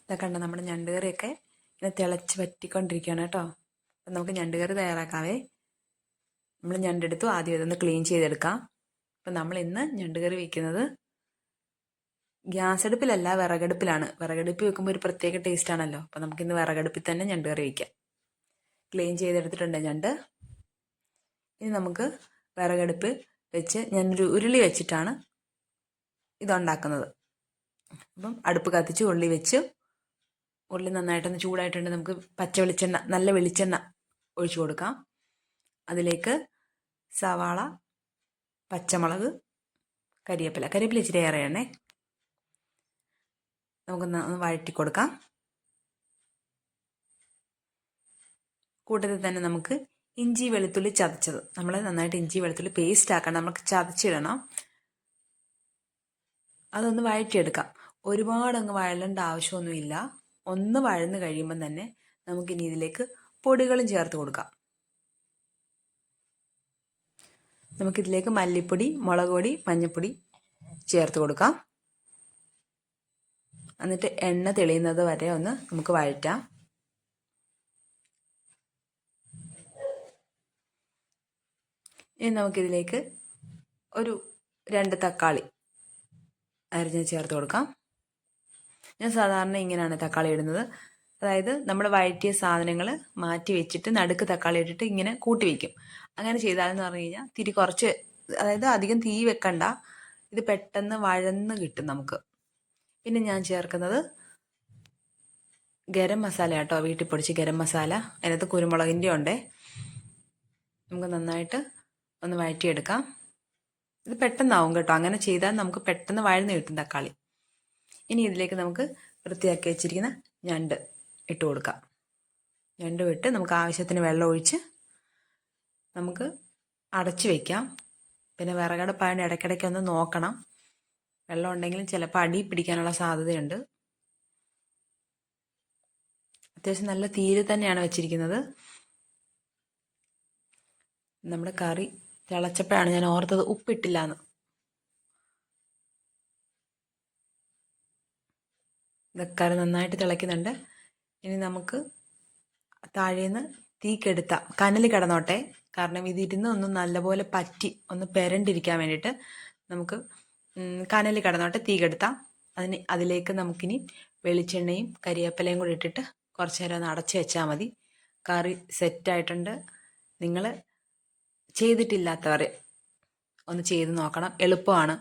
ഇതൊക്കെ കണ്ട നമ്മുടെ ഞണ്ട് കറിയൊക്കെ ഇങ്ങനെ തിളച്ച് വറ്റിക്കൊണ്ടിരിക്കുകയാണ് കേട്ടോ. അപ്പം നമുക്ക് ഞണ്ട് കറി തയ്യാറാക്കാവേ. നമ്മൾ ഞണ്ടെടുത്തു, ആദ്യം ഇതൊന്ന് ക്ലീൻ ചെയ്തെടുക്കാം. അപ്പം നമ്മൾ ഇന്ന് ഞണ്ട് കറി വയ്ക്കുന്നത് ഗ്യാസ് അടുപ്പിലല്ല, വിറകടുപ്പിലാണ്. വിറകടുപ്പിൽ വെക്കുമ്പോൾ ഒരു പ്രത്യേക ടേസ്റ്റ് ആണല്ലോ. അപ്പം നമുക്കിന്ന് വിറകടുപ്പിൽ തന്നെ ഞണ്ട് കറി വയ്ക്കാം. ക്ലീൻ ചെയ്തെടുത്തിട്ടുണ്ട് ഞണ്ട്. ഇനി നമുക്ക് വിറകടുപ്പ് വെച്ച് ഞാനൊരു ഉരുളി വെച്ചിട്ടാണ് ഇതുണ്ടാക്കുന്നത്. അപ്പം അടുപ്പ് കത്തിച്ച് ഉരുളി വെച്ച്, ഉരുളി നന്നായിട്ടൊന്ന് ചൂടായിട്ടുണ്ട്. നമുക്ക് പച്ച വെളിച്ചെണ്ണ, നല്ല വെളിച്ചെണ്ണ ഒഴിച്ചു കൊടുക്കാം. അതിലേക്ക് സവാള, പച്ചമുളക്, കരിവേപ്പില ഇച്ചിരി ഏറെയാണേ. നമുക്കൊന്ന് വഴറ്റി കൊടുക്കാം. കൂട്ടത്തിൽ തന്നെ നമുക്ക് ഇഞ്ചി വെളുത്തുള്ളി ചതച്ചത്, നമ്മൾ നന്നായിട്ട് ഇഞ്ചി വെളുത്തുള്ളി പേസ്റ്റ് ആക്കണം, നമുക്ക് ചതച്ചിടണം. അതൊന്ന് വഴറ്റിയെടുക്കാം. ഒരുപാട് അങ്ങ് വഴലേണ്ട ആവശ്യമൊന്നുമില്ല. ഒന്ന് വഴന്ന് കഴിയുമ്പം തന്നെ നമുക്കിനി ഇതിലേക്ക് പൊടികളും ചേർത്ത് കൊടുക്കാം. നമുക്കിതിലേക്ക് മല്ലിപ്പൊടി, മുളക് പൊടി, മഞ്ഞൾപ്പൊടി ചേർത്ത് കൊടുക്കാം. എന്നിട്ട് എണ്ണ തെളിയുന്നത് വരെ ഒന്ന് നമുക്ക് വഴറ്റാം. ഇനി നമുക്കിതിലേക്ക് ഒരു 2 തക്കാളി അരിഞ്ഞ് ചേർത്ത് കൊടുക്കാം. ഞാൻ സാധാരണ ഇങ്ങനെയാണ് തക്കാളി ഇടുന്നത്. അതായത് നമ്മൾ വഴറ്റിയ സാധനങ്ങൾ മാറ്റി വെച്ചിട്ട് നടുക്ക് തക്കാളി ഇട്ടിട്ട് ഇങ്ങനെ കൂട്ടി വയ്ക്കും. അങ്ങനെ ചെയ്താലെന്ന് പറഞ്ഞു കഴിഞ്ഞാൽ തിരി കുറച്ച്, അതായത് അധികം തീ വെക്കണ്ട, ഇത് പെട്ടെന്ന് വഴന്ന് കിട്ടും നമുക്ക്. പിന്നെ ഞാൻ ചേർക്കുന്നത് ഗരം മസാല കേട്ടോ, വീട്ടിൽ പൊടിച്ച് ഗരം മസാല. അതിനകത്ത് കുരുമുളകിൻ്റെ ഉണ്ട്. നമുക്ക് നന്നായിട്ട് ഒന്ന് വഴറ്റിയെടുക്കാം. ഇത് പെട്ടെന്നാവും കേട്ടോ, അങ്ങനെ ചെയ്താൽ നമുക്ക് പെട്ടെന്ന് വഴന്ന് കിട്ടും തക്കാളി. ഇനി ഇതിലേക്ക് നമുക്ക് വൃത്തിയാക്കി വെച്ചിരിക്കുന്ന ഞണ്ട് ഇട്ട് കൊടുക്കാം. ഞണ്ട് വിട്ട് നമുക്ക് ആവശ്യത്തിന് വെള്ളം ഒഴിച്ച് നമുക്ക് അടച്ച് വയ്ക്കാം. പിന്നെ വിറകടുപ്പായതുകൊണ്ട് ഇടയ്ക്കിടയ്ക്ക് ഒന്ന് നോക്കണം. വെള്ളം ഉണ്ടെങ്കിലും ചിലപ്പോൾ അടി പിടിക്കാനുള്ള സാധ്യതയുണ്ട്. അത്യാവശ്യം നല്ല തീയിൽ തന്നെയാണ് വെച്ചിരിക്കുന്നത്. നമ്മുടെ കറി തിളച്ചപ്പോഴാണ് ഞാൻ ഓർത്തത് ഉപ്പിട്ടില്ല എന്ന്. കറി നന്നായിട്ട് തിളയ്ക്കുന്നുണ്ട്. ഇനി നമുക്ക് താഴേന്ന് തീ കെടുത്താം, കനൽ കിടന്നോട്ടെ. കാരണം ഇതിരുന്ന് ഒന്ന് നല്ലപോലെ പറ്റി ഒന്ന് പെരണ്ടിരിക്കാൻ വേണ്ടിയിട്ട് നമുക്ക് കനൽ കിടന്നോട്ടെ, തീ കെടുത്താം. അതിലേക്ക് നമുക്കിനി വെളിച്ചെണ്ണയും കരിവേപ്പിലയും കൂടി ഇട്ടിട്ട് കുറച്ച് നേരം ഒന്ന് അടച്ച് വെച്ചാൽ മതി. കറി സെറ്റായിട്ടുണ്ട്. നിങ്ങൾ ചെയ്തിട്ടില്ലാത്തവർ ഒന്ന് ചെയ്ത് നോക്കണം, എളുപ്പമാണ്.